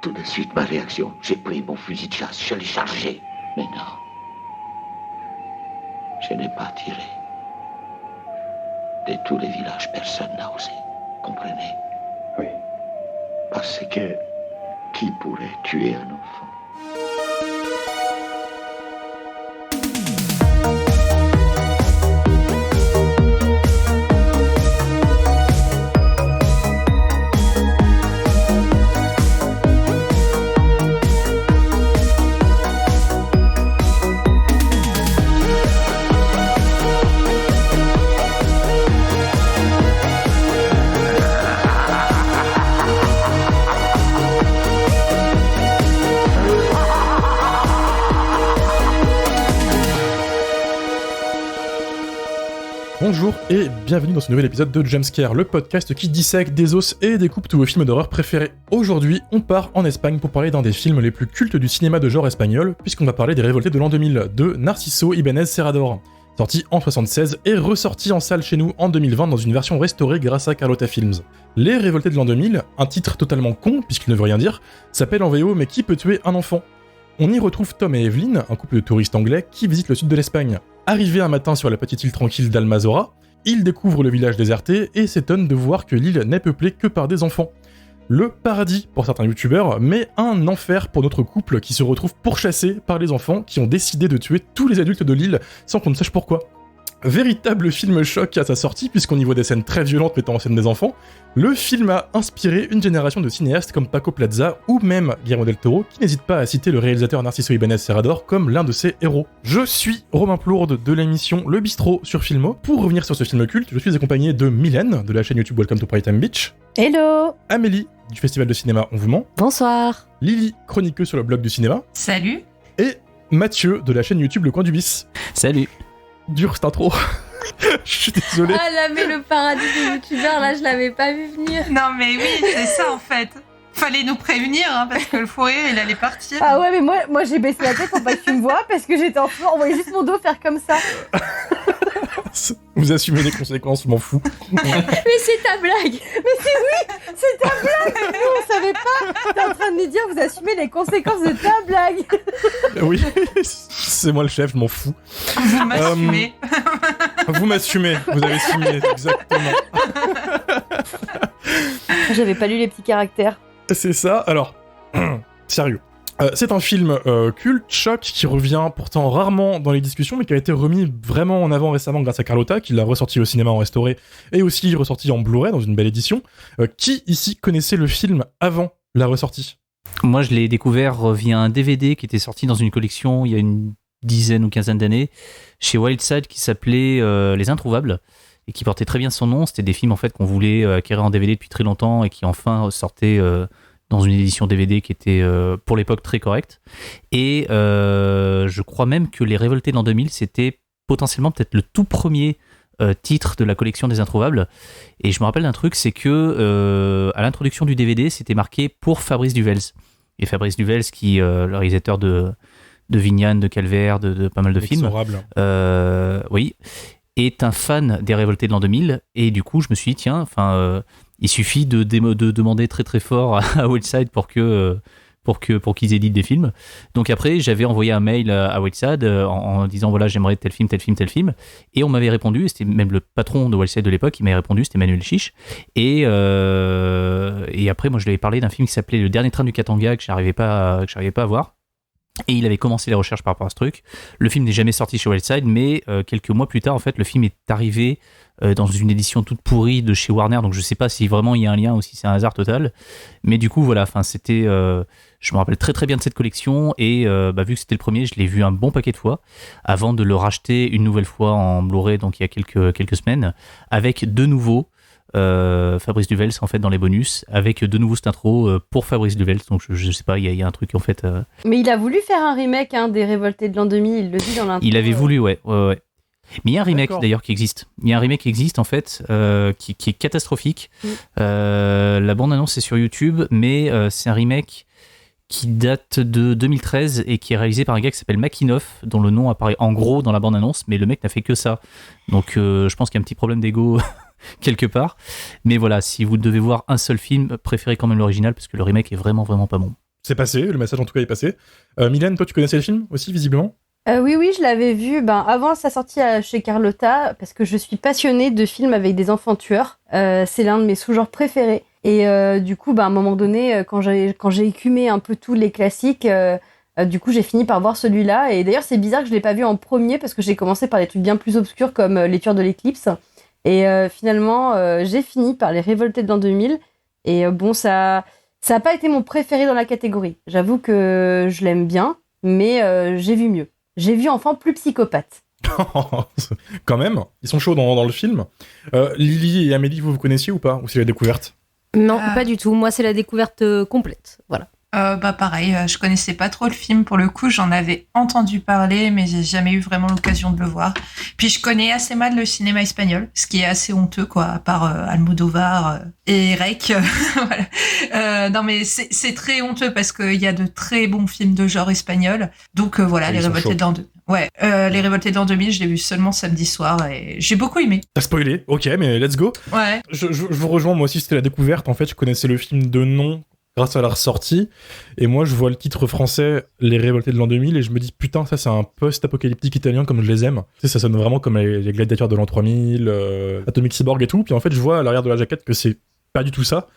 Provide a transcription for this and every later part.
Tout de suite, ma réaction, j'ai pris mon fusil de chasse, je l'ai chargé. Mais non, je n'ai pas tiré. De tous les villages, personne n'a osé. Comprenez? Oui. Parce que qui pourrait tuer un enfant? Bonjour et bienvenue dans ce nouvel épisode de Jumpscare, le podcast qui dissèque, désosse et découpe tous vos films d'horreur préférés. Aujourd'hui, on part en Espagne pour parler d'un des films les plus cultes du cinéma de genre espagnol, puisqu'on va parler des Révoltés de l'an 2000, de Narciso Ibáñez Serrador, sorti en 1976 et ressorti en salle chez nous en 2020 dans une version restaurée grâce à Carlotta Films. Les Révoltés de l'an 2000, un titre totalement con puisqu'il ne veut rien dire, s'appelle en VO Mais qui peut tuer un enfant ? On y retrouve Tom et Evelyn, un couple de touristes anglais qui visitent le sud de l'Espagne. Arrivés un matin sur la petite île tranquille d'Almazora, ils découvrent le village déserté et s'étonnent de voir que l'île n'est peuplée que par des enfants. Le paradis pour certains youtubeurs, mais un enfer pour notre couple qui se retrouve pourchassé par les enfants qui ont décidé de tuer tous les adultes de l'île sans qu'on ne sache pourquoi. Véritable film choc à sa sortie, puisqu'on y voit des scènes très violentes mettant en scène des enfants, le film a inspiré une génération de cinéastes comme Paco Plaza ou même Guillermo del Toro, qui n'hésite pas à citer le réalisateur Narciso Ibáñez Serrador comme l'un de ses héros. Je suis Romain Plourde de l'émission Le Bistrot sur Filmo. Pour revenir sur ce film culte, je suis accompagné de Mylène, de la chaîne YouTube Welcome to Primetime Beach. Hello. Amélie, du Festival de Cinéma On Vous Ment. Bonsoir. Lily, chroniqueuse sur le blog du cinéma. Salut. Et Mathieu, de la chaîne YouTube Le Coin du Bis. Salut. Dure cette intro. Je suis désolé. Ah là, mais le paradis des youtubeurs, là, je l'avais pas vu venir. Non mais oui, c'est ça en fait. Fallait nous prévenir hein, parce que le fou rire il allait partir. Ah ouais, mais moi j'ai baissé la tête pour pas que tu me vois parce que j'étais en train d'envoyer juste mon dos faire comme ça. Vous assumez les conséquences, je m'en fous. Mais c'est ta blague. Mais c'est ta blague. Nous on savait pas. T'es en train de nous dire vous assumez les conséquences de ta blague. Oui, c'est moi le chef, je m'en fous. Vous m'assumez. Vous m'assumez, vous avez assumé, exactement. J'avais pas lu les petits caractères. C'est ça, alors, sérieux. C'est un film culte, choc, qui revient pourtant rarement dans les discussions, mais qui a été remis vraiment en avant récemment grâce à Carlotta, qui l'a ressorti au cinéma en restauré, et aussi ressorti en Blu-ray dans une belle édition. Qui ici connaissait le film avant la ressortie ? Moi, je l'ai découvert via un DVD qui était sorti dans une collection il y a une dizaine ou quinzaine d'années, chez Wildside, qui s'appelait Les Introuvables, et qui portait très bien son nom. C'était des films en fait qu'on voulait acquérir en DVD depuis très longtemps, et qui enfin sortaient dans une édition DVD qui était pour l'époque très correcte. Et je crois même que Les Révoltés de l'an 2000, c'était potentiellement peut-être le tout premier titre de la collection des Introuvables. Et je me rappelle d'un truc, c'est que à l'introduction du DVD, c'était marqué pour Fabrice Duvels. Et Fabrice Duvels, qui le réalisateur de Vignane, de Calvaire, de pas mal de films, oui, est un fan des Révoltés de l'an 2000. Et du coup, je me suis dit, tiens, il suffit de demander très très fort à Wildside pour qu'ils éditent des films. Donc après, j'avais envoyé un mail à Wildside en disant voilà, j'aimerais tel film. Et on m'avait répondu, et c'était même le patron de Wildside de l'époque, il m'avait répondu, c'était Manuel Chiche. Et après, moi, je lui avais parlé d'un film qui s'appelait Le Dernier Train du Katanga, que j'arrivais pas à voir. Et il avait commencé les recherches par rapport à ce truc. Le film n'est jamais sorti chez Wildside, mais quelques mois plus tard, en fait, le film est arrivé dans une édition toute pourrie de chez Warner, donc je sais pas si vraiment il y a un lien ou si c'est un hasard total. Mais du coup, voilà, c'était... je me rappelle très très bien de cette collection, et vu que c'était le premier, je l'ai vu un bon paquet de fois, avant de le racheter une nouvelle fois en Blu-ray, donc il y a quelques semaines, avec de nouveau Fabrice Duvels en fait dans les bonus, avec de nouveau cette intro pour Fabrice Duvels. Donc je sais pas, il y a un truc en fait. Mais il a voulu faire un remake des Révoltés de l'an 2000, il le dit dans l'intro. Il avait voulu, ouais. Mais il y a un remake d'ailleurs qui existe. Il y a un remake qui existe en fait, qui est catastrophique. La bande-annonce est sur YouTube, mais c'est un remake qui date de 2013 et qui est réalisé par un gars qui s'appelle Makinov, dont le nom apparaît en gros dans la bande-annonce, mais le mec n'a fait que ça. Donc je pense qu'il y a un petit problème d'ego quelque part. Mais voilà, si vous devez voir un seul film, préférez quand même l'original, parce que le remake est vraiment, vraiment pas bon. c'est passé, le message en tout cas est passé. Mylène, toi tu connaissais le film aussi visiblement? Oui, je l'avais vu avant sa sortie chez Carlotta, parce que je suis passionnée de films avec des enfants tueurs. C'est l'un de mes sous-genres préférés. Et du coup, à un moment donné, quand j'ai écumé un peu tous les classiques, du coup, j'ai fini par voir celui-là. Et d'ailleurs, c'est bizarre que je l'ai pas vu en premier, parce que j'ai commencé par des trucs bien plus obscurs comme Les Tueurs de l'Éclipse. Et finalement, j'ai fini par Les Révoltés de l'an 2000. Et ça a pas été mon préféré dans la catégorie. J'avoue que je l'aime bien, mais j'ai vu mieux. J'ai vu Enfant plus psychopathe. Quand même, ils sont chauds dans le film. Lily et Amélie, vous connaissiez ou pas? Ou c'est la découverte? Non, pas du tout. Moi, c'est la découverte complète. Voilà. Pareil, je connaissais pas trop le film pour le coup, j'en avais entendu parler, mais j'ai jamais eu vraiment l'occasion de le voir. Puis je connais assez mal le cinéma espagnol, ce qui est assez honteux, quoi, à part Almodóvar et Rec. Voilà. Non, mais c'est très honteux parce qu'il y a de très bons films de genre espagnol. Donc voilà, Les Révoltés de l'an 2000. Ouais, Les Révoltés de l'an 2000, je l'ai vu seulement samedi soir et j'ai beaucoup aimé. T'as spoilé? Ok, mais let's go. Ouais. Je vous rejoins, moi aussi c'était la découverte. En fait, je connaissais le film de nom grâce à la ressortie, et moi je vois le titre français Les Révoltés de l'an 2000 et je me dis putain, ça c'est un post-apocalyptique italien comme je les aime. Tu sais, ça sonne vraiment comme les gladiateurs de l'an 3000, Atomic Cyborg et tout, puis en fait je vois à l'arrière de la jaquette que c'est pas du tout ça.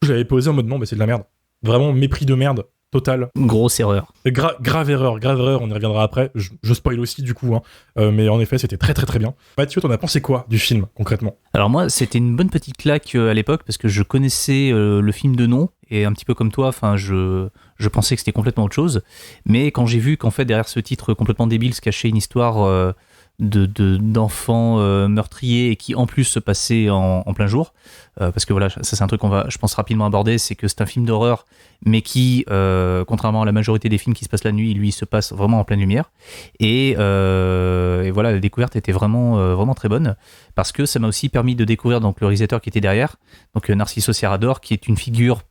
Je l'avais posé en mode non mais c'est de la merde. Vraiment mépris de merde total. Grosse erreur. Grave erreur, on y reviendra après. Je spoil aussi du coup, mais en effet c'était très très très bien. Mathieu, t'en as pensé quoi du film concrètement? Alors moi, c'était une bonne petite claque à l'époque parce que je connaissais le film de nom et un petit peu comme toi, enfin je pensais que c'était complètement autre chose. Mais quand j'ai vu qu'en fait derrière ce titre complètement débile se cachait une histoire d'enfants meurtriers et qui en plus se passait en plein jour, parce que voilà, ça c'est un truc qu'on va, je pense, rapidement aborder, c'est que c'est un film d'horreur mais qui, contrairement à la majorité des films qui se passent la nuit, lui il se passe vraiment en pleine lumière et voilà, la découverte était vraiment très bonne parce que ça m'a aussi permis de découvrir donc le réalisateur qui était derrière, donc Narciso Serrador, qui est une figure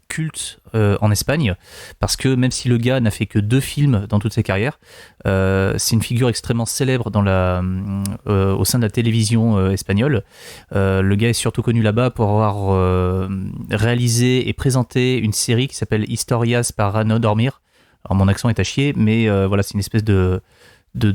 culte en Espagne, parce que même si le gars n'a fait que 2 films dans toute sa carrière, c'est une figure extrêmement célèbre au sein de la télévision espagnole. Le gars est surtout connu là-bas pour avoir réalisé et présenté une série qui s'appelle Historias para no dormir. Alors mon accent est à chier, mais voilà, c'est une espèce de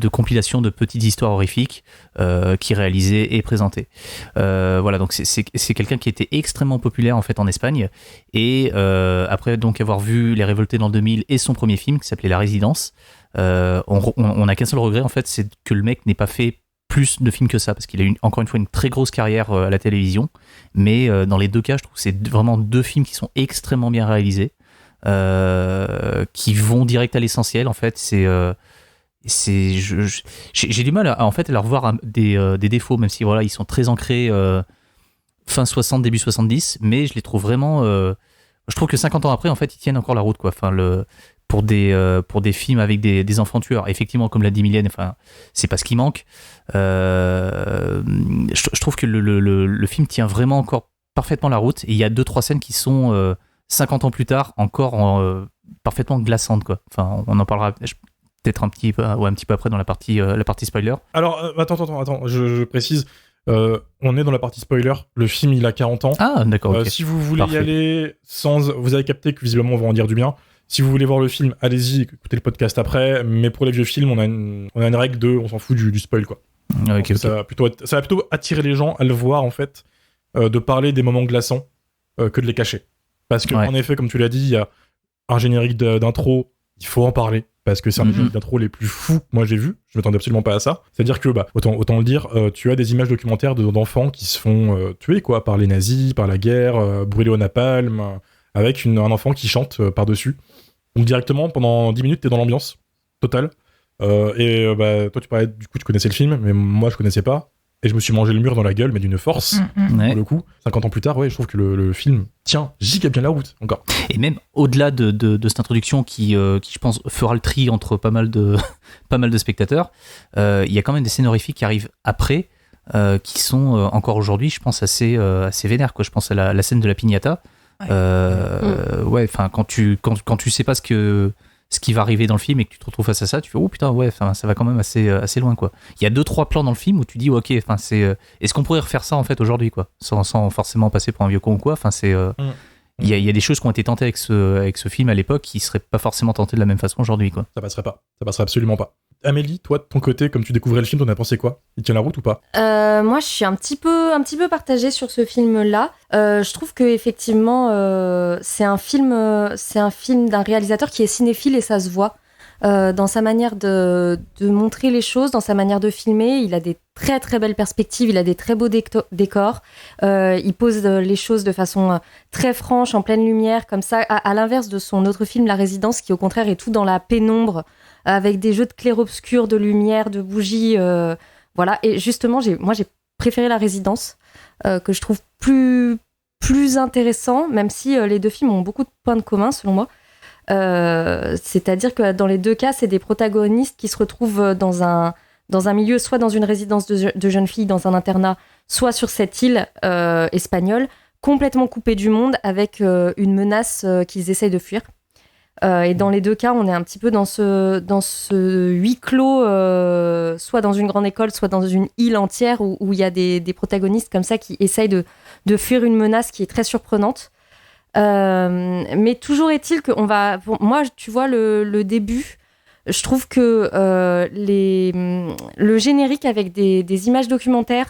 compilation de petites histoires horrifiques qui est réalisée et présentée. Voilà, donc c'est quelqu'un qui était extrêmement populaire en fait en Espagne, et après donc avoir vu Les Révoltés de l'an 2000 et son premier film qui s'appelait La Résidence, on n'a qu'un seul regret en fait, c'est que le mec n'ait pas fait plus de films que ça, parce qu'il a eu encore une fois une très grosse carrière à la télévision, mais dans les 2 cas je trouve que c'est vraiment 2 films qui sont extrêmement bien réalisés, qui vont direct à l'essentiel en fait. J'ai du mal à leur voir des défauts, même si voilà, ils sont très ancrés fin 60, début 70, mais je les trouve vraiment... je trouve que 50 ans après, en fait, ils tiennent encore la route, quoi. Enfin, pour des films avec des enfants tueurs, effectivement, comme l'a dit Mylène, enfin, c'est pas ce qui manque. Je trouve que le film tient vraiment encore parfaitement la route, et il y a 2-3 scènes qui sont 50 ans plus tard encore parfaitement glaçantes, quoi. Enfin, on en parlera peut-être un petit peu après dans la partie spoiler. Alors, attends, je précise, on est dans la partie spoiler, le film il a 40 ans. Ah, d'accord, ok. Si vous voulez y aller vous avez capté que visiblement on va en dire du bien. Si vous voulez voir le film, allez-y, écoutez le podcast après, mais pour les vieux films, on a une règle on s'en fout du spoil, quoi. Okay. Ça va plutôt attirer les gens à le voir, en fait, de parler des moments glaçants que de les cacher. Parce que, en effet, comme tu l'as dit, il y a un générique d'intro, il faut en parler. Parce que c'est un des génériques d'intro les plus fous que moi j'ai vu. Je m'attendais absolument pas à ça. C'est-à-dire que, autant le dire, tu as des images documentaires d'enfants qui se font tuer, quoi, par les nazis, par la guerre, brûlés au napalm, avec un enfant qui chante par-dessus. Donc directement, pendant 10 minutes, t'es dans l'ambiance totale. Toi, tu parlais, du coup, tu connaissais le film, mais moi, je connaissais pas. Et je me suis mangé le mur dans la gueule, mais d'une force, pour le coup. 50 ans plus tard, ouais, je trouve que le film tient giga bien la route, encore. Et même au-delà de cette introduction qui, je pense, fera le tri entre pas mal de spectateurs, il y a quand même des scènes horrifiques qui arrivent après, qui sont encore aujourd'hui, je pense, assez vénères, quoi. Je pense à la scène de la piñata. Enfin, quand tu sais pas ce qui va arriver dans le film et que tu te retrouves face à ça, tu fais oh putain, ouais, ça va quand même assez loin, quoi. Il y a 2-3 plans dans le film où tu dis ok, enfin est-ce qu'on pourrait refaire ça en fait aujourd'hui, quoi, sans forcément passer pour un vieux con ou quoi. Enfin Il y a des choses qui ont été tentées avec ce film à l'époque qui seraient pas forcément tentées de la même façon aujourd'hui, quoi. Ça passerait absolument pas. Amélie, toi de ton côté, comme tu découvrais le film, t'en as pensé quoi? Il tient la route ou pas? Moi, je suis un petit peu partagée sur ce film-là. Je trouve que effectivement, c'est un film d'un réalisateur qui est cinéphile et ça se voit dans sa manière de montrer les choses, dans sa manière de filmer. Il a des très très belles perspectives, il a des très beaux décors. Il pose les choses de façon très franche, en pleine lumière, comme ça. À l'inverse de son autre film, La Résidence, qui au contraire est tout dans la pénombre, avec des jeux de clair-obscur, de lumière, de bougies. Voilà. Et justement, j'ai préféré La Résidence, que je trouve plus intéressant, même si les deux films ont beaucoup de points de commun, selon moi. C'est-à-dire que dans les deux cas, c'est des protagonistes qui se retrouvent dans un milieu, soit dans une résidence de jeunes filles, dans un internat, soit sur cette île espagnole, complètement coupée du monde, avec une menace qu'ils essayent de fuir. Et dans les deux cas, on est un petit peu dans ce huis clos, soit dans une grande école, soit dans une île entière, où il y a des protagonistes comme ça qui essayent de fuir une menace qui est très surprenante. Mais toujours est-il que moi, tu vois, le début, je trouve que le générique avec des images documentaires,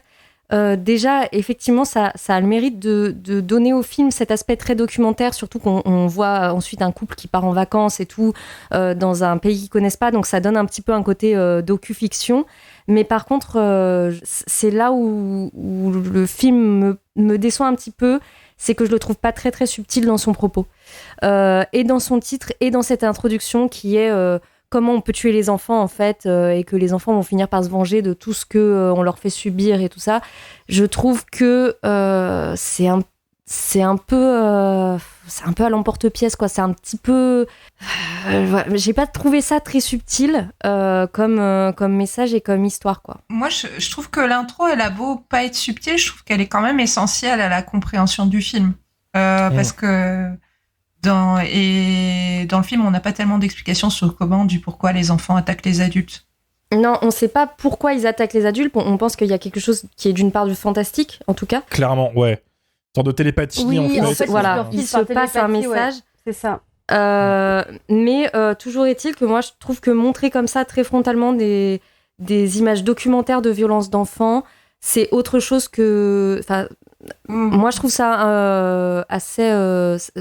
déjà, effectivement, ça a le mérite de donner au film cet aspect très documentaire, surtout qu'on voit ensuite un couple qui part en vacances et tout, dans un pays qu'ils connaissent pas, donc ça donne un petit peu un côté docu-fiction. Mais par contre, c'est là où le film me déçoit un petit peu, c'est que je le trouve pas très très subtil dans son propos. Et dans son titre, et dans cette introduction qui est comment on peut tuer les enfants en fait, et que les enfants vont finir par se venger de tout ce qu'on leur fait subir et tout ça. Je trouve que c'est un peu à l'emporte-pièce, quoi. C'est un petit peu... j'ai pas trouvé ça très subtil comme message et comme histoire, quoi. Moi, je trouve que l'intro, elle a beau pas être subtile, je trouve qu'elle est quand même essentielle à la compréhension du film. Parce que dans le film, on n'a pas tellement d'explications sur du pourquoi les enfants attaquent les adultes. Non, on sait pas pourquoi ils attaquent les adultes. On pense qu'il y a quelque chose qui est d'une part du fantastique, en tout cas. Clairement, ouais. Une sorte de télépathie, Oui, en fait. Voilà, il se passe un message. Ouais, c'est ça. Mais toujours est-il que moi, je trouve que montrer comme ça, très frontalement, des images documentaires de violences d'enfants, c'est autre chose que... Moi, je trouve ça assez...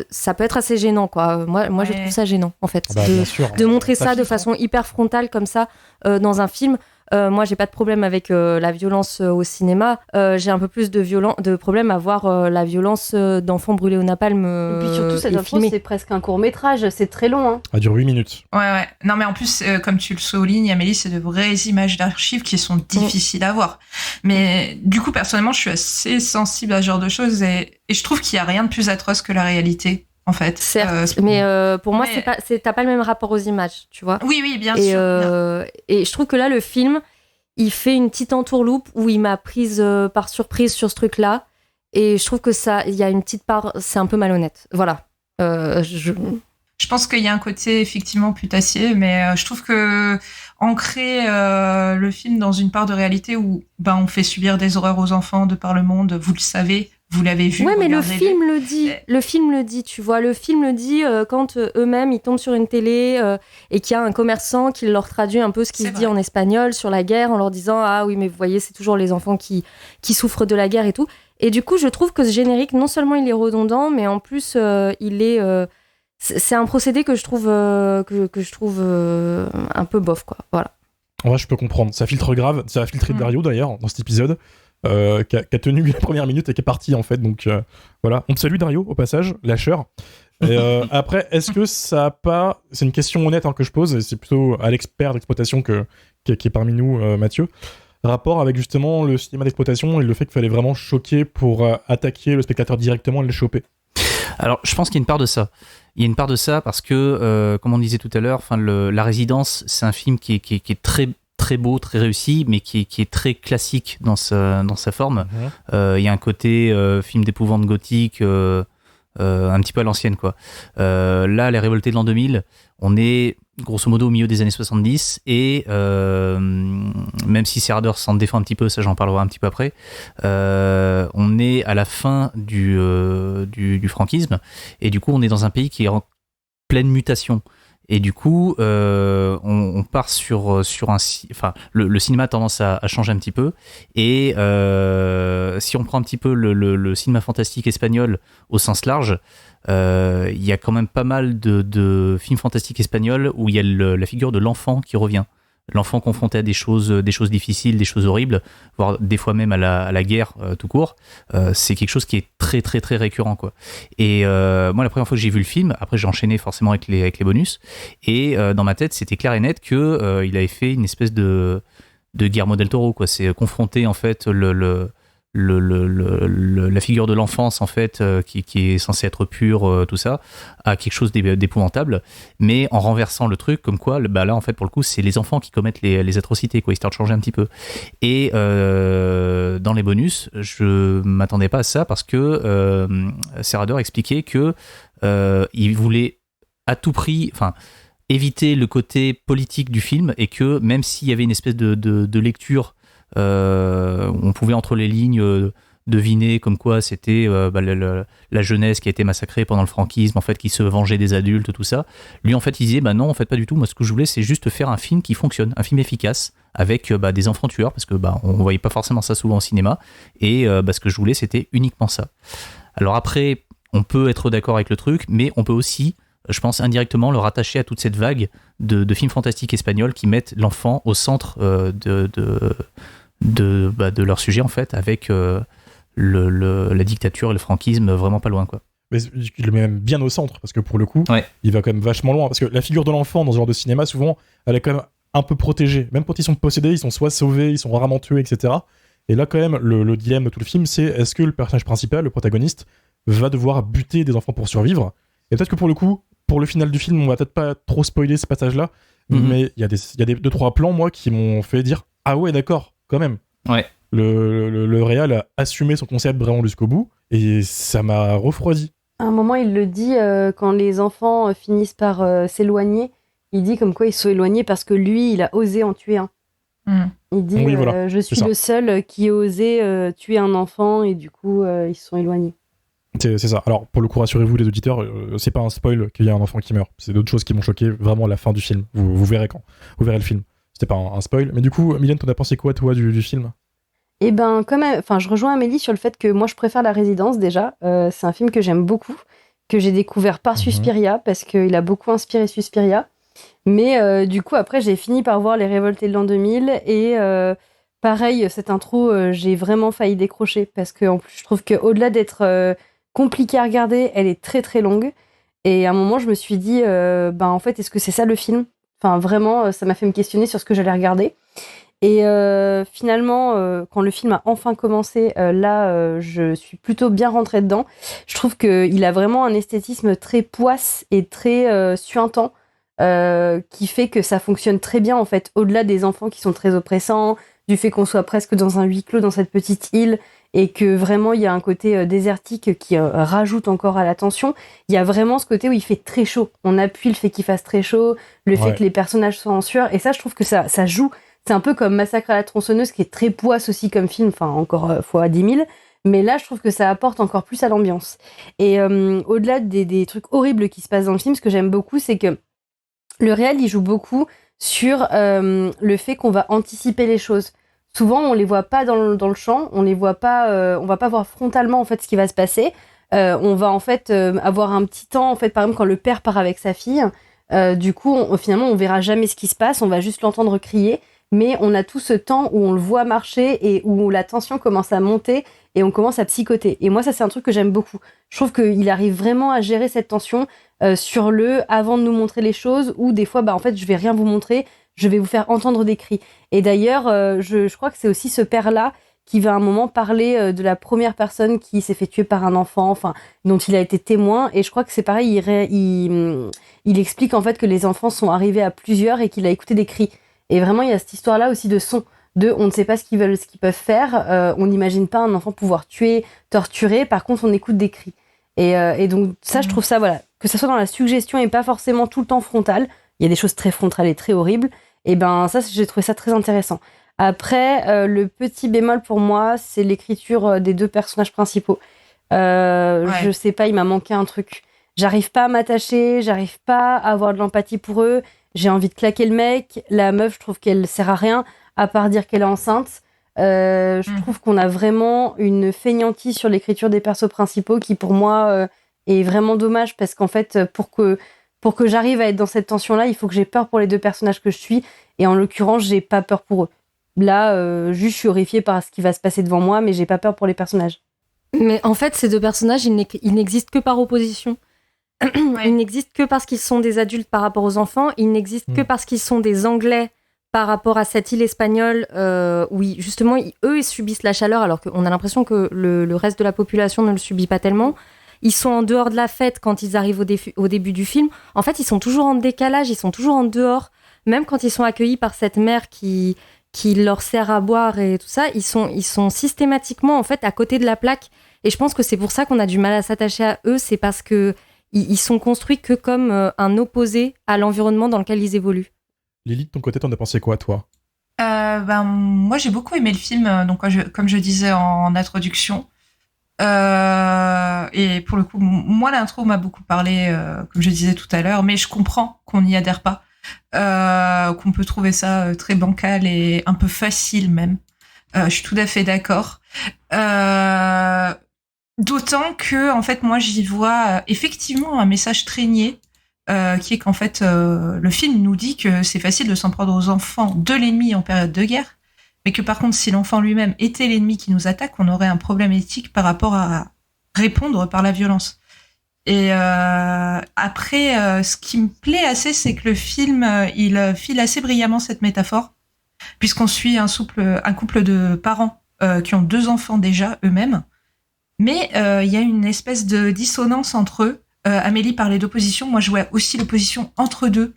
ça peut être assez gênant, quoi. Moi je trouve ça gênant, en fait. Bien sûr. De montrer ça de façon hyper frontale, comme ça, dans un film. Moi, j'ai pas de problème avec la violence au cinéma. J'ai un peu plus de problème à voir la violence d'enfants brûlés au napalm. Et puis surtout, cette info, c'est presque un court-métrage. C'est très long, hein. Ça dure 8 minutes. Ouais. Non, mais en plus, comme tu le soulignes, Amélie, c'est de vraies images d'archives qui sont difficiles à voir. Mais du coup, personnellement, je suis assez sensible à ce genre de choses et je trouve qu'il y a rien de plus atroce que la réalité. En fait, certes, mais pour moi, t'as pas le même rapport aux images, tu vois. Oui, bien sûr. Et je trouve que là, le film, il fait une petite entourloupe où il m'a prise par surprise sur ce truc-là, et je trouve que il y a une petite part, c'est un peu malhonnête. Voilà. Je pense qu'il y a un côté effectivement putassier, mais je trouve que ancrer le film dans une part de réalité où on fait subir des horreurs aux enfants de par le monde, vous le savez. Vous l'avez vu. Ouais, mais le film le dit. Le film le dit, tu vois. Le film le dit quand eux-mêmes, ils tombent sur une télé et qu'il y a un commerçant qui leur traduit un peu ce qui se dit en espagnol sur la guerre en leur disant « Ah oui, mais vous voyez, c'est toujours les enfants qui souffrent de la guerre et tout. » Et du coup, je trouve que ce générique, non seulement il est redondant, mais en plus, il est... c'est un procédé que je trouve, un peu bof, quoi. Voilà. En vrai, je peux comprendre. Ça filtre grave. Ça a filtré Dario, d'ailleurs, dans cet épisode. Qui a tenu la première minute et qui est parti en fait, donc voilà, on te salue Dario au passage, lâcheur. Et après, est-ce que ça a pas, c'est une question honnête que je pose, et c'est plutôt à l'expert d'exploitation qui est parmi nous, Mathieu, rapport avec justement le cinéma d'exploitation et le fait qu'il fallait vraiment choquer pour attaquer le spectateur directement et le choper. Alors, je pense qu'il y a une part de ça. Il y a une part de ça parce que, comme on disait tout à l'heure, La Résidence, c'est un film qui est très très beau, très réussi, mais qui est très classique dans sa forme. Il y a un côté film d'épouvante gothique, un petit peu à l'ancienne, quoi. Là, Les Révoltés de l'an 2000, on est grosso modo au milieu des années 70, et même si Serrador s'en défend un petit peu, ça j'en parlerai un petit peu après, on est à la fin du franquisme, et du coup on est dans un pays qui est en pleine mutation. Et du coup, on part sur un... Enfin, le cinéma a tendance à changer un petit peu. Et si on prend un petit peu le cinéma fantastique espagnol au sens large, il y a quand même pas mal de films fantastiques espagnols où il y a la figure de l'enfant qui revient. L'enfant confronté à des choses difficiles, des choses horribles, voire des fois même à la guerre tout court, c'est quelque chose qui est très très très récurrent, quoi. Et moi, la première fois que j'ai vu le film, après j'ai enchaîné forcément avec les bonus, et dans ma tête c'était clair et net que il avait fait une espèce de Guillermo del Toro, quoi. C'est confronter en fait la figure de l'enfance en fait qui est censée être pure, tout ça, à quelque chose d'épouvantable, mais en renversant le truc comme quoi là en fait pour le coup c'est les enfants qui commettent les atrocités, quoi, histoire de changer un petit peu. Et dans les bonus je m'attendais pas à ça parce que Serrador expliquait que il voulait à tout prix éviter le côté politique du film, et que même s'il y avait une espèce de lecture, on pouvait entre les lignes deviner comme quoi c'était la jeunesse qui a été massacrée pendant le franquisme, en fait, qui se vengeait des adultes, tout ça. Lui, en fait, il disait non, en fait, pas du tout. Moi, ce que je voulais, c'est juste faire un film qui fonctionne, un film efficace, avec des enfants tueurs, parce que on voyait pas forcément ça souvent au cinéma. Et ce que je voulais, c'était uniquement ça. Alors après, on peut être d'accord avec le truc, mais on peut aussi, je pense, indirectement le rattacher à toute cette vague de films fantastiques espagnols qui mettent l'enfant au centre de leur sujet, en fait, avec la dictature et le franquisme vraiment pas loin, quoi. Mais il le met même bien au centre, parce que pour le coup, il va quand même vachement loin. Parce que la figure de l'enfant dans ce genre de cinéma, souvent, elle est quand même un peu protégée. Même quand ils sont possédés, ils sont soit sauvés, ils sont rarement tués, etc. Et là, quand même, le dilemme de tout le film, c'est est-ce que le personnage principal, le protagoniste, va devoir buter des enfants pour survivre? Et peut-être que pour le coup, pour le final du film, on va peut-être pas trop spoiler ce passage-là, mais il y a des 2-3 plans, moi, qui m'ont fait dire ah ouais, d'accord, quand même. Ouais. Le réal a assumé son concept vraiment jusqu'au bout, et ça m'a refroidi. À un moment, il le dit quand les enfants finissent par s'éloigner. Il dit comme quoi ils sont éloignés parce que lui, il a osé en tuer un. Il dit oui, voilà, je suis le seul qui a osé tuer un enfant, et du coup, ils se sont éloignés. C'est ça. Alors, pour le coup, rassurez-vous, les auditeurs, c'est pas un spoil qu'il y a un enfant qui meurt. C'est d'autres choses qui m'ont choqué vraiment à la fin du film. Vous verrez quand. Vous verrez le film. C'était pas un spoil. Mais du coup, Mylène, t'en as pensé quoi, toi, du film ? Eh ben, je rejoins Amélie sur le fait que moi, je préfère La Résidence, déjà. C'est un film que j'aime beaucoup, que j'ai découvert par Suspiria, parce qu'il a beaucoup inspiré Suspiria. Mais du coup, après, j'ai fini par voir Les Révoltés de l'an 2000, et pareil, cette intro, j'ai vraiment failli décrocher, parce que en plus, je trouve qu'au-delà d'être compliquée à regarder, elle est très très longue. Et à un moment, je me suis dit, en fait, est-ce que c'est ça le film ? Enfin, vraiment, ça m'a fait me questionner sur ce que j'allais regarder. Et finalement, quand le film a enfin commencé, je suis plutôt bien rentrée dedans. Je trouve qu'il a vraiment un esthétisme très poisse et très suintant, qui fait que ça fonctionne très bien, en fait, au-delà des enfants qui sont très oppressants, du fait qu'on soit presque dans un huis clos dans cette petite île, et que vraiment il y a un côté désertique qui rajoute encore à la tension. Il y a vraiment ce côté où il fait très chaud. On appuie le fait qu'il fasse très chaud, le fait que les personnages soient en sueur, et ça, je trouve que ça joue. C'est un peu comme Massacre à la tronçonneuse, qui est très poisse aussi comme film, enfin encore fois 10 000, mais là je trouve que ça apporte encore plus à l'ambiance. Et au-delà des trucs horribles qui se passent dans le film, ce que j'aime beaucoup, c'est que le réel, il joue beaucoup sur le fait qu'on va anticiper les choses. Souvent, on les voit pas dans le champ, on les voit pas, on va pas voir frontalement en fait ce qui va se passer. On va en fait avoir un petit temps, en fait, par exemple quand le père part avec sa fille, du coup, finalement, on verra jamais ce qui se passe, on va juste l'entendre crier. Mais on a tout ce temps où on le voit marcher et où la tension commence à monter et on commence à psychoter. Et moi, ça, c'est un truc que j'aime beaucoup. Je trouve qu'il arrive vraiment à gérer cette tension sur avant de nous montrer les choses, où des fois, en fait, je vais rien vous montrer, je vais vous faire entendre des cris. Et d'ailleurs, je crois que c'est aussi ce père-là qui va à un moment parler de la première personne qui s'est fait tuer par un enfant, enfin, dont il a été témoin. Et je crois que c'est pareil, il explique en fait que les enfants sont arrivés à plusieurs et qu'il a écouté des cris. Et vraiment, il y a cette histoire-là aussi de son, on ne sait pas ce qu'ils veulent, ce qu'ils peuvent faire. On n'imagine pas un enfant pouvoir tuer, torturer. Par contre, on écoute des cris. Et donc ça, je trouve ça, voilà, que ça soit dans la suggestion et pas forcément tout le temps frontal. il y a des choses très frontales et très horribles. Et ben ça, j'ai trouvé ça très intéressant. Après, le petit bémol pour moi, c'est l'écriture des 2 personnages principaux. Je sais pas, il m'a manqué un truc. J'arrive pas à m'attacher, j'arrive pas à avoir de l'empathie pour eux. J'ai envie de claquer le mec. La meuf, je trouve qu'elle sert à rien, à part dire qu'elle est enceinte. Je trouve qu'on a vraiment une fainéantise sur l'écriture des persos principaux qui, pour moi, est vraiment dommage parce qu'en fait, pour que j'arrive à être dans cette tension-là, il faut que j'ai peur pour les 2 personnages que je suis. Et en l'occurrence, j'ai pas peur pour eux. Là, juste, je suis horrifiée par ce qui va se passer devant moi, mais j'ai pas peur pour les personnages. Mais en fait, ces 2 personnages, ils n'existent que par opposition. Ils n'existent que parce qu'ils sont des adultes par rapport aux enfants. Ils n'existent que parce qu'ils sont des Anglais par rapport à cette île espagnole où, justement, eux, ils subissent la chaleur alors qu'on a l'impression que le reste de la population ne le subit pas tellement. Ils sont en dehors de la fête quand ils arrivent au début du film. En fait, ils sont toujours en décalage, ils sont toujours en dehors. Même quand ils sont accueillis par cette mère qui leur sert à boire et tout ça, ils sont systématiquement en fait à côté de la plaque. Et je pense que c'est pour ça qu'on a du mal à s'attacher à eux, c'est parce que ils sont construits que comme un opposé à l'environnement dans lequel ils évoluent. Lily, de ton côté, t'en as pensé quoi, toi ? Moi, j'ai beaucoup aimé le film, donc comme je disais en introduction. Et pour le coup, moi, l'intro m'a beaucoup parlé, comme je disais tout à l'heure, mais je comprends qu'on n'y adhère pas. Qu'on peut trouver ça très bancal et un peu facile même. Je suis tout à fait d'accord. D'autant que, en fait, moi, j'y vois effectivement un message très niais, qui est qu'en fait, le film nous dit que c'est facile de s'en prendre aux enfants de l'ennemi en période de guerre, mais que par contre, si l'enfant lui-même était l'ennemi qui nous attaque, on aurait un problème éthique par rapport à répondre par la violence. Et après, ce qui me plaît assez, c'est que le film, il file assez brillamment cette métaphore, puisqu'on suit un couple de parents qui ont 2 enfants déjà eux-mêmes, mais il y a une espèce de dissonance entre eux. Amélie parlait d'opposition, moi je vois aussi l'opposition entre 2,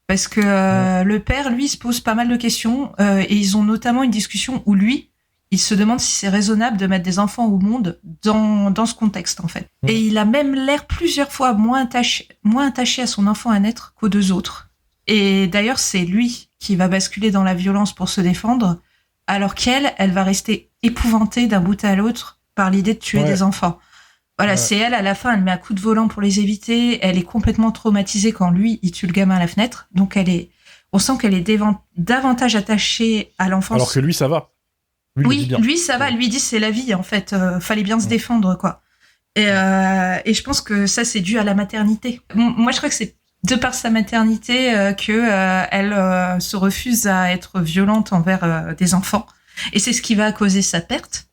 parce que le père, lui, se pose pas mal de questions, et ils ont notamment une discussion où lui, il se demande si c'est raisonnable de mettre des enfants au monde dans ce contexte, en fait. Et il a même l'air plusieurs fois moins attaché à son enfant à naître qu'aux 2 autres. Et d'ailleurs, c'est lui qui va basculer dans la violence pour se défendre, alors elle va rester épouvantée d'un bout à l'autre par l'idée de tuer des enfants. Voilà, c'est elle, à la fin, elle met un coup de volant pour les éviter, elle est complètement traumatisée quand lui, il tue le gamin à la fenêtre, donc on sent qu'elle est davantage attachée à l'enfance. Alors que lui, ça va. Lui, ça va. Lui dit c'est la vie, en fait. Fallait bien se défendre, quoi. Et je pense que ça, c'est dû à la maternité. Moi, je crois que c'est de par sa maternité elle se refuse à être violente envers des enfants. Et c'est ce qui va causer sa perte.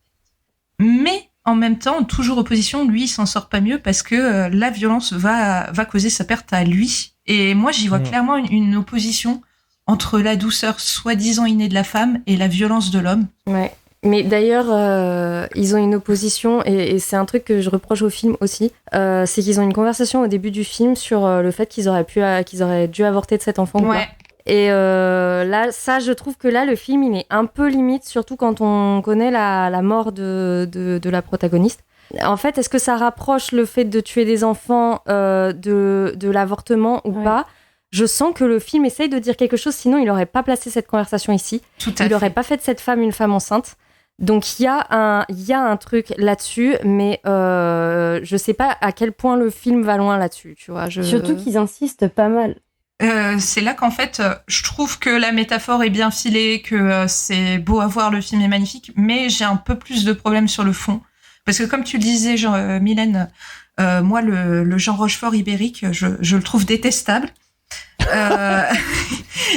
Mais en même temps, toujours opposition, lui, il s'en sort pas mieux parce que la violence va causer sa perte à lui. Et moi, j'y vois clairement une opposition entre la douceur soi-disant innée de la femme et la violence de l'homme. Ouais. Mais d'ailleurs, ils ont une opposition, et c'est un truc que je reproche au film aussi, c'est qu'ils ont une conversation au début du film sur le fait qu'ils auraient dû avorter de cet enfant. Ouais. Quoi. Et là, ça, je trouve que là, le film, il est un peu limite, surtout quand on connaît la mort de la protagoniste. En fait, est-ce que ça rapproche le fait de tuer des enfants de l'avortement ou pas ? Je sens que le film essaye de dire quelque chose, sinon il n'aurait pas placé cette conversation ici. Il n'aurait pas fait de cette femme une femme enceinte. Donc il y a un truc là-dessus, mais je sais pas à quel point le film va loin là-dessus. Tu vois, Surtout qu'ils insistent pas mal. C'est là qu'en fait, je trouve que la métaphore est bien filée, que c'est beau à voir, le film est magnifique, mais j'ai un peu plus de problèmes sur le fond. Parce que comme tu le disais, Mylène, moi, le Jean Rochefort ibérique, je le trouve détestable.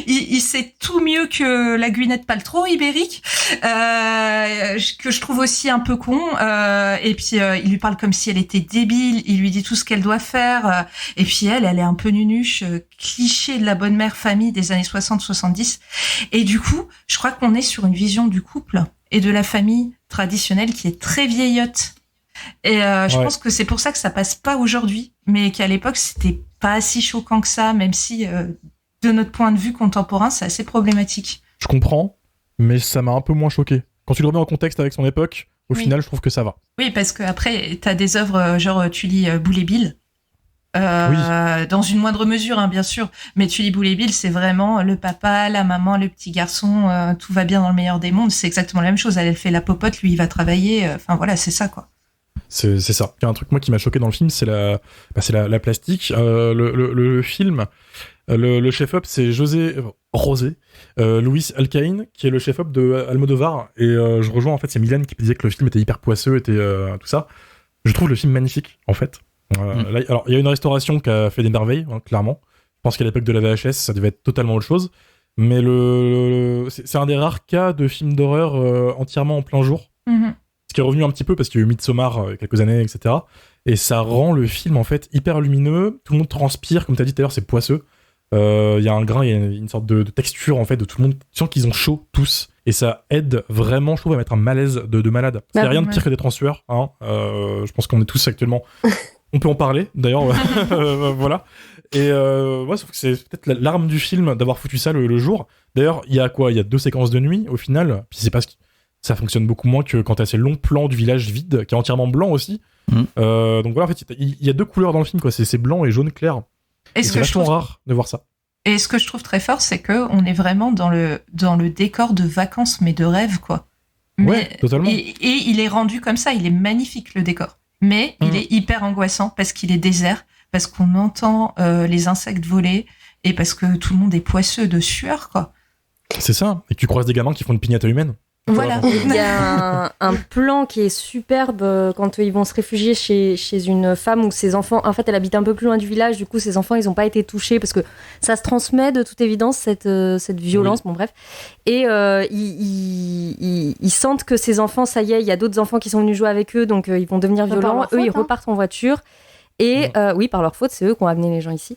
Il sait tout mieux que la Gwyneth Paltrow ibérique, que je trouve aussi un peu con, et puis il lui parle comme si elle était débile, il lui dit tout ce qu'elle doit faire, et puis elle est un peu nunuche, cliché de la bonne mère famille des années 60-70, et du coup je crois qu'on est sur une vision du couple et de la famille traditionnelle qui est très vieillotte. Et je pense que c'est pour ça que ça passe pas aujourd'hui, mais qu'à l'époque c'était pas si choquant que ça, même si de notre point de vue contemporain c'est assez problématique. Je comprends, mais ça m'a un peu moins choqué. Quand tu le remets en contexte avec son époque, au final je trouve que ça va. Oui, parce que après t'as des œuvres genre tu lis Boule et Bill, dans une moindre mesure, hein, bien sûr. Mais Tully Boule et Bill, c'est vraiment le papa, la maman, le petit garçon, tout va bien dans le meilleur des mondes. C'est exactement la même chose. Elle fait la popote, lui, il va travailler. Enfin, voilà, c'est ça, quoi. C'est ça. Il y a un truc, moi, qui m'a choqué dans le film, c'est la plastique. Le film, le chef-op, c'est José Luis Alcaín, qui est le chef-op de Almodovar. Et je rejoins, en fait, c'est Mylène qui disait que le film était hyper poisseux, tout ça. Je trouve le film magnifique, en fait. Là, alors, il y a une restauration qui a fait des merveilles, hein, clairement. Je pense qu'à l'époque de la VHS, ça devait être totalement autre chose. Mais c'est un des rares cas de film d'horreur entièrement en plein jour. Mm-hmm. Ce qui est revenu un petit peu parce qu'il y a eu Midsommar il y a quelques années, etc. Et ça rend le film, en fait, hyper lumineux. Tout le monde transpire, comme tu as dit tout à l'heure, c'est poisseux. Il y a un grain, il y a une sorte de texture, en fait, de tout le monde. Tu sens qu'ils ont chaud, tous. Et ça aide vraiment, je trouve, à mettre un malaise de malade. Il n'y a rien de pire que des transueurs. Hein. Je pense qu'on est tous actuellement... On peut en parler, d'ailleurs. Voilà. Et moi, je trouve que c'est peut-être l'arme du film d'avoir foutu ça le jour. D'ailleurs, il y a 2 séquences de nuit, au final. Puis c'est parce que ça fonctionne beaucoup moins que quand t'as ces longs plans du village vide, qui est entièrement blanc aussi. Donc voilà, en fait, il y a 2 couleurs dans le film, quoi. C'est blanc et jaune clair. Et c'est vachement rare de voir ça. Et ce que je trouve très fort, c'est qu'on est vraiment dans le décor de vacances, mais de rêve, quoi. Ouais, totalement. Et il est rendu comme ça, il est magnifique, le décor. Mais il est hyper angoissant parce qu'il est désert, parce qu'on entend les insectes voler et parce que tout le monde est poisseux de sueur, quoi. C'est ça. Et tu croises des gamins qui font une piñata humaine. Voilà. Il y a un plan qui est superbe quand ils vont se réfugier chez une femme où ses enfants, en fait, elle habite un peu plus loin du village, du coup, ses enfants, ils n'ont pas été touchés parce que ça se transmet de toute évidence, cette violence, bon bref. Et ils sentent que ces enfants, ça y est, il y a d'autres enfants qui sont venus jouer avec eux, donc ils vont devenir violents. Eux, ils repartent en voiture. Et oui, par leur faute, c'est eux qui ont amené les gens ici.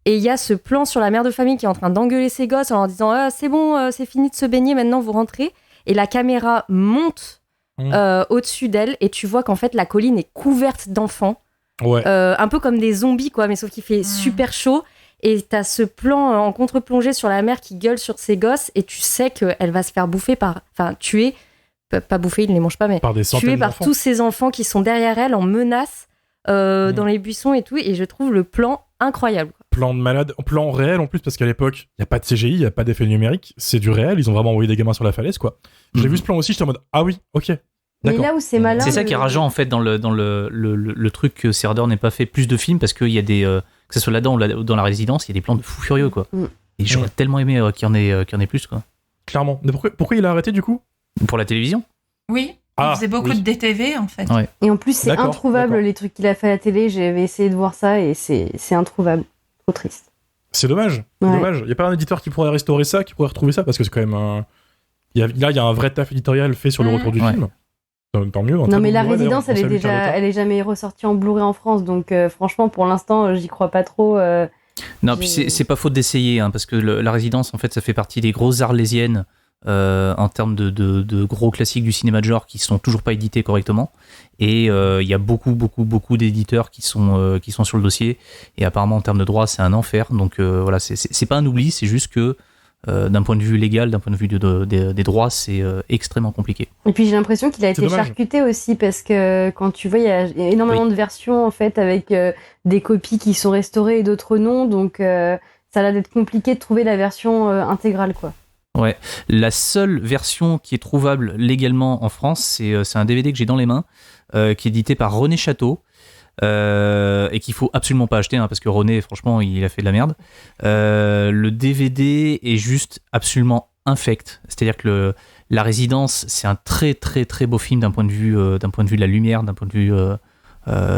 Et il y a ce plan sur la mère de famille qui est en train d'engueuler ses gosses en leur disant c'est bon, c'est fini de se baigner, maintenant vous rentrez. Et la caméra monte au-dessus d'elle et tu vois qu'en fait la colline est couverte d'enfants. Ouais. Un peu comme des zombies, quoi, mais sauf qu'il fait super chaud. Et t'as ce plan en contre-plongée sur la mère qui gueule sur ses gosses et tu sais qu'elle va se faire bouffer tuer, pas bouffer, il ne les mange pas, mais tuer par tous ces enfants qui sont derrière elle en menace dans les buissons et tout. Et je trouve le plan incroyable. Plan de malade, plan réel en plus, parce qu'à l'époque, il n'y a pas de CGI, il n'y a pas d'effet numérique, c'est du réel, ils ont vraiment envoyé des gamins sur la falaise, quoi. J'ai vu ce plan aussi, j'étais en mode, ah oui, ok. Mais là où c'est malin... C'est ça qui est rageant, en fait, dans le truc que Serder n'ait pas fait plus de films, parce qu'il y a des... que ce soit là-dedans ou dans la résidence, il y a des plans de fous furieux, quoi. Et j'aurais tellement aimé qu'il y en ait plus, quoi. Clairement. Mais pourquoi il a arrêté, du coup ? Pour la télévision ? Oui. Il faisait beaucoup de DTV, en fait. Ouais. Et en plus, c'est introuvable, les trucs qu'il a fait à la télé. J'avais essayé de voir ça et c'est introuvable. Trop triste. C'est dommage. Ouais. Dommage. Il n'y a pas un éditeur qui pourrait restaurer ça, qui pourrait retrouver ça, parce que c'est quand même un... il y a un vrai taf éditorial fait sur le retour du film. Tant mieux. Non, mais la résidence, elle est jamais ressortie en Blu-ray en France, donc franchement, pour l'instant, j'y crois pas trop. Non, puis c'est pas faute d'essayer, hein, parce que la résidence, en fait, ça fait partie des grosses arlésiennes en termes de gros classiques du cinéma de genre qui sont toujours pas édités correctement. Et il y a beaucoup d'éditeurs qui sont sur le dossier. Et apparemment, en termes de droit, c'est un enfer. Donc voilà, c'est pas un oubli, c'est juste que d'un point de vue légal, d'un point de vue des droits, c'est extrêmement compliqué. Et puis j'ai l'impression qu'il a été charcuté aussi, parce que quand tu vois, il y a énormément de versions en fait avec des copies qui sont restaurées et d'autres non. Donc ça a l'air d'être compliqué de trouver la version intégrale, quoi. Ouais, la seule version qui est trouvable légalement en France, c'est un DVD que j'ai dans les mains, qui est édité par René Château, et qu'il faut absolument pas acheter, hein, parce que René, franchement, il a fait de la merde. Le DVD est juste absolument infect, c'est-à-dire que La Résidence, c'est un très très très beau film d'un point de vue de la lumière, d'un point de vue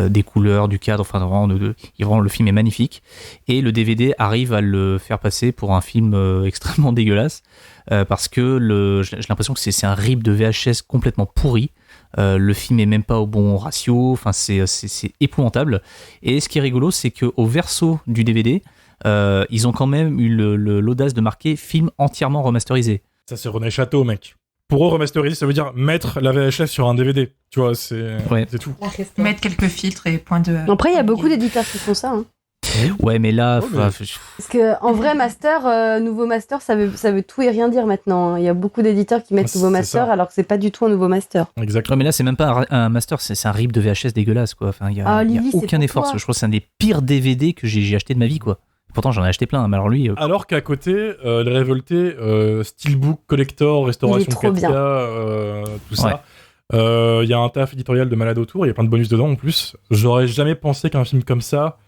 des couleurs, du cadre, enfin vraiment, le film est magnifique, et le DVD arrive à le faire passer pour un film extrêmement dégueulasse, parce que j'ai l'impression que c'est un rip de VHS complètement pourri. Le film est même pas au bon ratio, enfin c'est épouvantable. Et ce qui est rigolo, c'est qu'au verso du DVD, ils ont quand même eu l'audace de marquer film entièrement remasterisé. Ça, c'est René Château, mec. Pour eux, remasteriser, ça veut dire mettre la VHS sur un DVD. Tu vois, c'est tout. Mettre quelques filtres et point de... Après, il y a beaucoup d'éditeurs qui font ça. Hein. Ouais, mais là, Ouais, mais- Parce que en vrai, nouveau master, ça veut tout et rien dire maintenant. Il y a beaucoup d'éditeurs qui mettent C'est nouveau master ça. alors que c'est pas du tout un nouveau master. Exactement. Ouais, mais là, c'est même pas un master, c'est un rip de VHS dégueulasse, quoi. Enfin, il y a, Ah, il y a Lily, c'est aucun pour effort. toi. Je crois que c'est un des pires DVD que j'ai acheté de ma vie, quoi. Pourtant, j'en ai acheté plein, mais alors lui, Alors qu'à côté, les révoltés, Steelbook, Collector, Restauration Il est trop 4K, bien. tout ça. Il y a un taf éditorial de malade autour, il y a plein de bonus dedans en plus. J'aurais jamais pensé qu'un film comme ça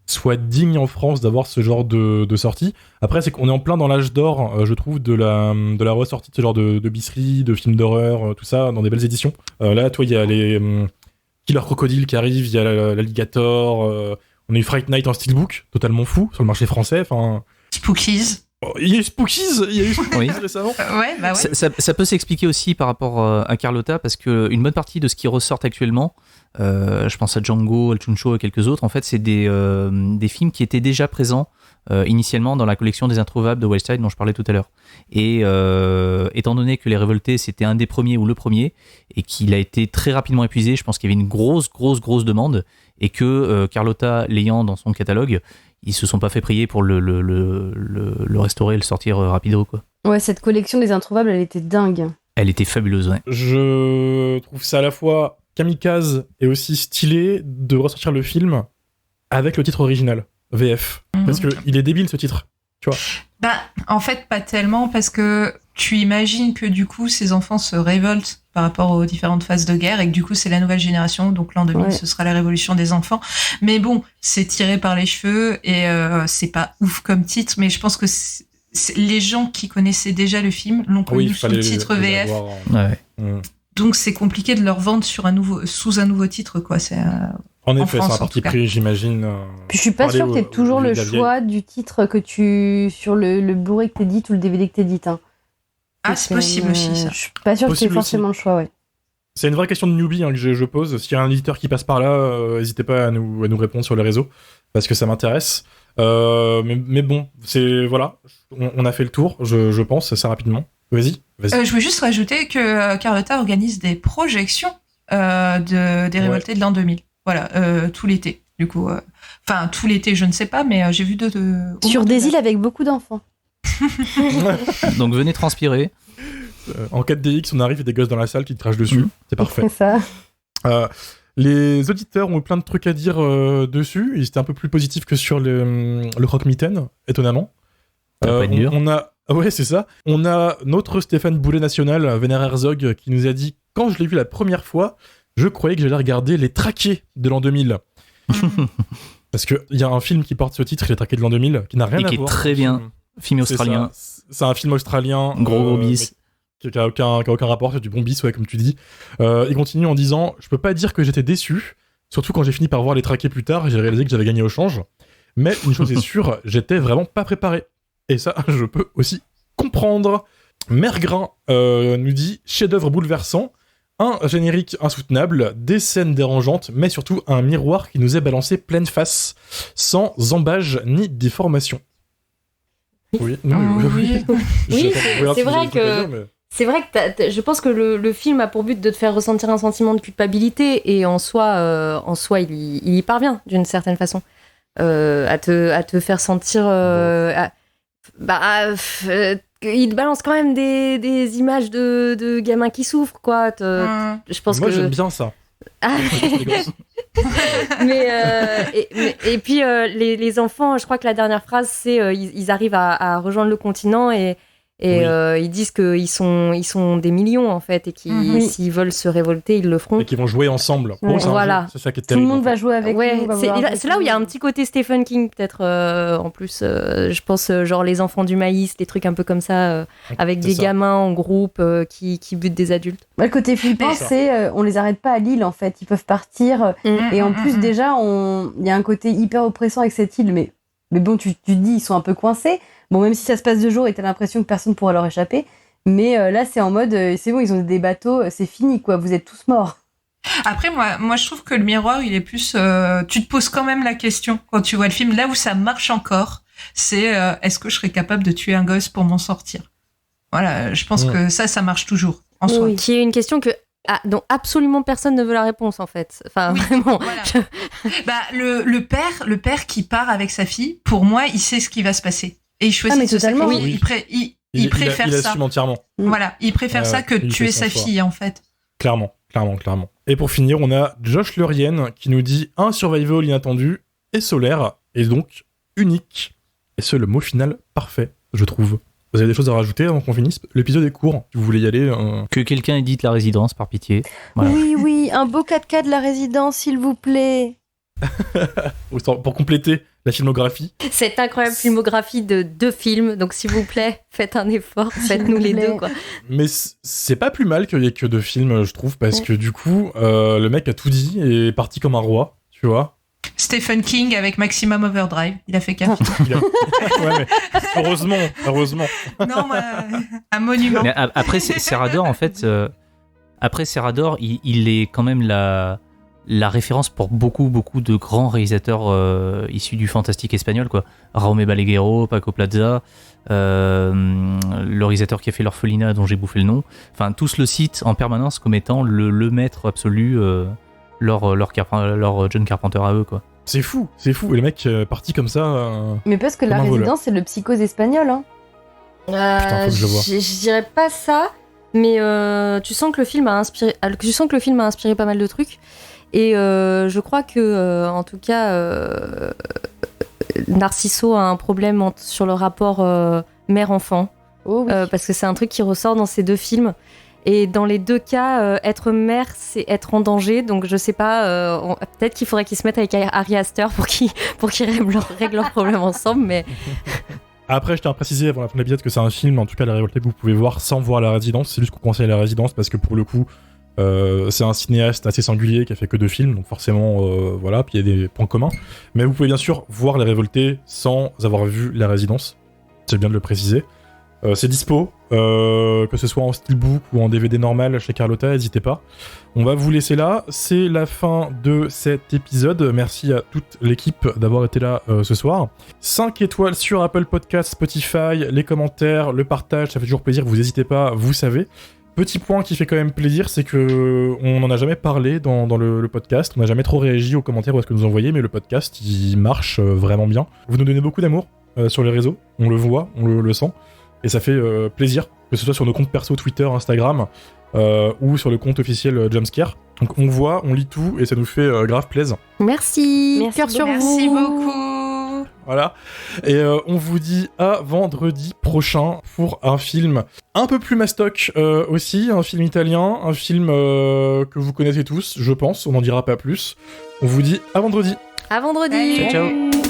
soit digne en France d'avoir ce genre de sortie. Après, c'est qu'on est en plein dans l'âge d'or, je trouve, de la ressortie de ce genre de bisseries, de films d'horreur, tout ça, dans des belles éditions. Là, toi, il y a les Killer Crocodile qui arrivent, il y a l'Alligator, on a eu Fright Night en Steelbook, totalement fou, sur le marché français. Enfin, Spookies. il y a eu Spookies, Oui. récemment. Ouais, bah ouais. ça peut s'expliquer aussi par rapport à Carlotta, parce qu'une bonne partie de ce qui ressort actuellement, je pense à Django, El Chuncho et quelques autres, en fait, c'est des films qui étaient déjà présents initialement dans la collection des Introuvables de Wildside dont je parlais tout à l'heure. Et étant donné que Les Révoltés, c'était un des premiers ou le premier, et qu'il a été très rapidement épuisé, je pense qu'il y avait une grosse demande, et que Carlotta, l'ayant dans son catalogue, ils se sont pas fait prier pour le restaurer et le sortir rapido, quoi. Ouais, cette collection des Introuvables, elle était dingue. Elle était fabuleuse, ouais. Je trouve ça à la fois kamikaze et aussi stylé de ressortir le film avec le titre original, VF. Mhm. Parce que il est débile ce titre. Bah, en fait, pas tellement, parce que tu imagines que du coup, ces enfants se révoltent par rapport aux différentes phases de guerre et que du coup, c'est la nouvelle génération. Donc l'an 2000, Ouais. ce sera la révolution des enfants. Mais bon, c'est tiré par les cheveux et c'est pas ouf comme titre, mais je pense que les gens qui connaissaient déjà le film l'ont connu il sous le titre les VF. avoir. Ouais. Donc c'est compliqué de leur vendre sous un nouveau titre, quoi. C'est En En effet, France, c'est un en parti tout cas. pris, j'imagine. Puis je suis pas Parler sûre que t'aies toujours le de la vieille. choix du titre que sur le Blu-ray que t'édites ou le DVD que t'édites. Hein. Ah, c'est possible aussi, ça. Je suis pas sûre que c'est Possible forcément le choix, ouais. C'est une vraie question de newbie que je pose. S'il y a un éditeur qui passe par là, n'hésitez pas à nous répondre sur les réseaux, parce que ça m'intéresse. Mais bon, voilà, on a fait le tour, je pense, assez rapidement. Vas-y. Je veux juste rajouter que Carlotta organise des projections des révoltés de l'an 2000. Voilà, tout l'été. Du coup, enfin tout l'été, je ne sais pas, mais j'ai vu Sur des îles avec beaucoup d'enfants. Donc venez transpirer. En 4DX, on arrive, il y a des gosses dans la salle qui te crachent dessus. C'est parfait. C'est ça. Les auditeurs ont eu plein de trucs à dire dessus. Ils étaient un peu plus positifs que sur le Croque-Mitaine, étonnamment. Ça va pas être dur. Ouais, c'est ça. On a notre Stéphane Boulet national, Vénère Herzog, qui nous a dit « Quand je l'ai vu la première fois, je croyais que j'allais regarder Les Traqués de l'an 2000. » Parce qu'il y a un film qui porte ce titre, Les Traqués de l'an 2000, qui n'a rien Et à qui est voir. très bien. Film C'est australien. ça. C'est un film australien. Gros bis. Qui a aucun rapport, c'est du bon bis, ouais, comme tu dis. Il continue en disant « Je peux pas dire que j'étais déçu, surtout quand j'ai fini par voir Les Traqués plus tard, j'ai réalisé que j'avais gagné au change. Mais une chose est sûre, j'étais vraiment pas préparé. Et ça, je peux aussi comprendre. » Mergrin nous dit « Chef-d'œuvre bouleversant, un générique insoutenable, des scènes dérangeantes, mais surtout un miroir qui nous est balancé pleine face, sans embâge ni déformation. » Oui, Oui, Je- c'est vrai que- mais- C'est vrai que je pense que le film a pour but de te faire ressentir un sentiment de culpabilité et en soi, il y parvient d'une certaine façon. À te faire sentir... il te balance quand même des images de gamins qui souffrent, quoi. Je pense Moi, que... j'aime bien ça. Ah, Les gosses. et puis les enfants, je crois que la dernière phrase c'est ils arrivent à rejoindre le continent et Oui. ils disent qu'ils sont des millions en fait et s'ils veulent se révolter ils le feront. Et qui vont jouer ensemble. Pour Ouais. eux, c'est un Voilà. jeu. C'est ça qui est Tout terrible. le monde en fait. va jouer avec Ouais, nous. va c'est vouloir c'est là où il y a un petit côté Stephen King peut-être en plus je pense genre les enfants du maïs, des trucs un peu comme ça avec C'est des ça. gamins en groupe qui butent des adultes. Ouais, le côté flippant, Ça. c'est on les arrête pas à l'île en fait. Ils peuvent partir. Et en plus, déjà, il y a un côté hyper oppressant avec cette île. Mais bon, tu te dis, ils sont un peu coincés. Bon, même si ça se passe de jour et t'as l'impression que personne pourra leur échapper. Mais là, c'est en mode, c'est bon, ils ont des bateaux, c'est fini, quoi. Vous êtes tous morts. Après, moi, je trouve que le miroir, il est plus... tu te poses quand même la question quand tu vois le film. Là où ça marche encore, c'est est-ce que je serais capable de tuer un gosse pour m'en sortir ? Voilà, je pense que ça marche toujours en soi. Qui est une question que Donc absolument personne ne veut la réponse en fait. Enfin Oui, vraiment. voilà. Le père qui part avec sa fille, pour moi, il sait ce qui va se passer. Et il choisit mais de se totalement. sacrifier. Il préfère il ça. assume entièrement. Voilà, il préfère ça que il tuer fait son sa choix. fille, en fait. Clairement. Et pour finir, on a Josh Lurien qui nous dit un survival inattendu et solaire, et donc unique. Et c'est le mot final parfait, je trouve. Vous avez des choses à rajouter avant qu'on finisse ? L'épisode est court, si vous voulez y aller. Que quelqu'un édite La Résidence, par pitié. Voilà. Oui, un beau 4K de La Résidence, s'il vous plaît. Pour compléter la filmographie. Cette incroyable filmographie de 2 films, donc s'il vous plaît, faites un effort, faites-nous les 2 quoi. Mais c'est pas plus mal qu'il y ait que 2 films, je trouve, parce que du coup, le mec a tout dit et est parti comme un roi, tu vois. Stephen King avec Maximum Overdrive, il a fait 4 films. Ouais, mais heureusement. Non, moi, un monument. Mais après, Serrador, en fait, après Serrador, il est quand même la référence pour beaucoup de grands réalisateurs issus du fantastique espagnol, quoi. Jaume Balaguerro, Paco Plaza, le réalisateur qui a fait L'Orphelinat, dont j'ai bouffé le nom. Enfin, tous le citent en permanence comme étant le maître absolu, leur John Carpenter à eux, quoi. C'est fou. Et le mec parti comme ça. Mais parce que Comme La un voleur. Résidence, c'est le psychose espagnol. Hein. Putain, faut que je le voie. Je dirais pas ça, mais tu sens que le film a inspiré pas mal de trucs. Et je crois que, en tout cas, Narciso a un problème sur le rapport mère-enfant. Oh oui. Parce que c'est un truc qui ressort dans ces 2 films. Et dans les 2 cas, être mère, c'est être en danger. Donc je sais pas, peut-être qu'il faudrait qu'ils se mettent avec Ari Aster pour qu'ils règlent leurs problèmes ensemble. Mais Après, je tiens à préciser avant la fin de l'épisode que c'est un film, en tout cas La Révoltée, que vous pouvez voir sans voir La Résidence. C'est juste qu'on conseille La Résidence parce que pour le coup, c'est un cinéaste assez singulier qui a fait que 2 films, donc forcément, voilà, puis il y a des points communs. Mais vous pouvez bien sûr voir Les Révoltés sans avoir vu La Résidence. C'est bien de le préciser. C'est dispo, que ce soit en steelbook ou en DVD normal chez Carlotta, n'hésitez pas. On va vous laisser là, c'est la fin de cet épisode. Merci à toute l'équipe d'avoir été là ce soir. 5 étoiles sur Apple Podcasts, Spotify, les commentaires, le partage, ça fait toujours plaisir, vous n'hésitez pas, vous savez. Petit point qui fait quand même plaisir, c'est que on n'en a jamais parlé dans le podcast, on n'a jamais trop réagi aux commentaires ou à ce que nous envoyez, mais le podcast, il marche vraiment bien. Vous nous donnez beaucoup d'amour sur les réseaux, on le voit, on le sent. Et ça fait plaisir, que ce soit sur nos comptes perso Twitter, Instagram, ou sur le compte officiel Jumpscare. Donc on voit, on lit tout, et ça nous fait grave plaisir. merci, cœur sur Merci vous. beaucoup. Voilà. Et on vous dit à vendredi prochain pour un film un peu plus mastoc aussi, un film italien, un film que vous connaissez tous, je pense, on n'en dira pas plus. On vous dit à vendredi. À vendredi. Salut. Ciao.